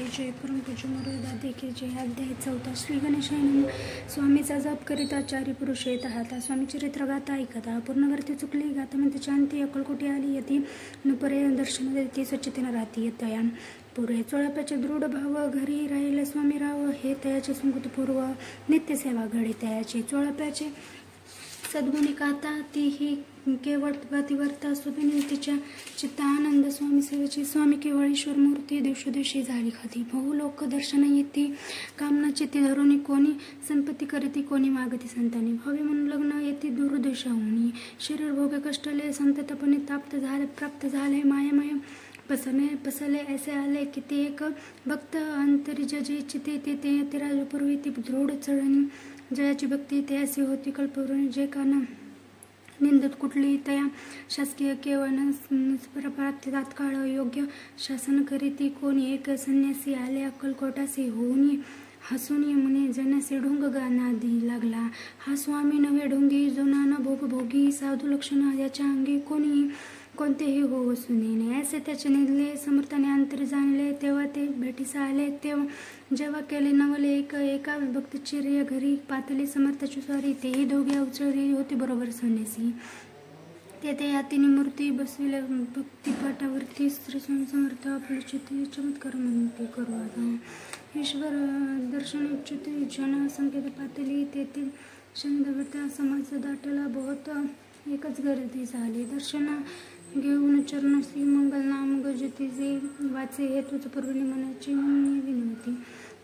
जय परमपूज्य मोरदा देखील जय. अध्याय 4. श्री गणेशाय नमः. स्वामीचा जप करीता चारी पुरुष येत हाता. स्वामी चरित्र गाता ऐकता पूर्णवर्ती चुकली गाता म्हणते शांती अकलकोटी आली यती नुपरे दर्शन देती स्वच्छतेनं राहती तया पुरे चोळप्याचे दृढ भाव घरी राहिले स्वामी राव हे तयाचे संगतपूर्व नित्यसेवा घडे तयाचे चोळप्याचे सद्गुणी काता तीही केवळ पतिवर्ता सुदिनी तिच्या चित्ता आनंद स्वामी सेवेची. स्वामी केवळ ईश्वर मूर्ती दिवसोदिवशी झाली खाती बहु लोक दर्शन येती कामना चित्ती धरुणी कोणी संपत्ती करीती कोणी मागती संतांनी भावे म्हणून लग्न येते दुर्दशा होणी शरीर भोगे कष्टले संततपणे प्राप्त झाले मायामय पसले ऐसे आले की ते एक भक्त अंतरिज जे चिते ते तिराजपूर्वी ती दृढ चढणी जयाची भक्ती ते अशी होती कल्पवरून जे काना निंदत कुठली तया शासकीय केवळ प्राप्ती तात्काळ योग्य शासन करीती कोणी एक संन्यासी आले अक्कलकोटासी होऊनी हसून म्हणे जनासे ढोंग गानादी लागला हा स्वामी नव्हे ढोंगी जोना न भोगी साधू लक्षण याच्या अंगी कोणी कोणतेही हो वसून ऐसे त्याचे निधले समर्थाने अंतर जाणले तेव्हा ते भेटीस आले तेव्हा जेव्हा केले नवले एका भक्तचिर्य घरी पातळी समर्थाची स्वारी तेही दोघे अवचळी होते बरोबर संन्यासी तेथे यातीने मूर्ती बसविले भक्तिपाठावरती श्री स्वामी समर्थ आपले चमत्कार म्हणते करू आता ईश्वर दर्शन इच्छुते जन संकेत पातळी तेथील शंदवता समाज दाटला बहुत एकच गर्दी झाली दर्शना घेऊन चरणश्री मंगल नाम गजतीचे वाचे हेतूच पूर्वनी मनाची विनवती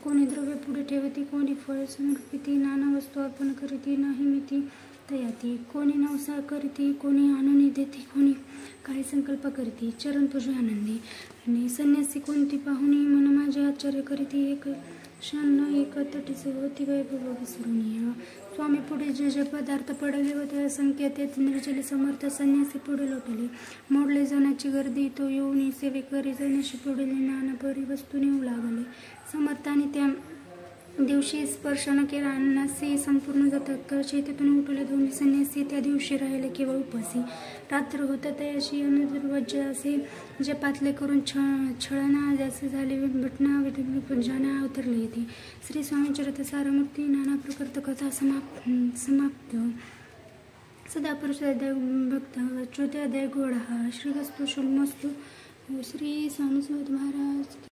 कोणी द्रव्य पुढे ठेवती कोणी फळ समर्पिती नाना वस्तू अर्पण करीती नाही मिती तयाती कोणी नवसा करीती कोणी आणून देती कोणी काही संकल्प करीती चरण तुझे आनंदी आणि संन्यासी कोणती पाहुणी मन माझे आश्चर्य करीती एक क्षण एक तटीचे होती वैभव विसरूनिय स्वामी पुढे जे जे पदार्थ पडले होते संकेत निर्जली समर्थ संन्यासी पुढे लोटले मोडले जाण्याची गर्दी तो येऊन सेवे करी जाण्याशी पुढे नाना परी वस्तू नेऊ लागले समर्थाने त्या दिवशी स्पर्श न केला अन्नासी संपूर्ण जातात चेतेतून उठले दोन्ही संन्यासी त्या दिवशी राहिले केवळ उपासी रात्र होतं त्याशी अनदुर्वज्ज असे जे पातले करून छळना जसे झाले भटना जाना अवतरले येते श्री स्वामी चरित्र सारमूर्ती नाना प्रकृत कथा समाप्त सदा पुरुष भक्त अच्युत्यादय गोडा श्रीगस्तु शुभमस्तु श्री स्वामी समर्थ महाराज.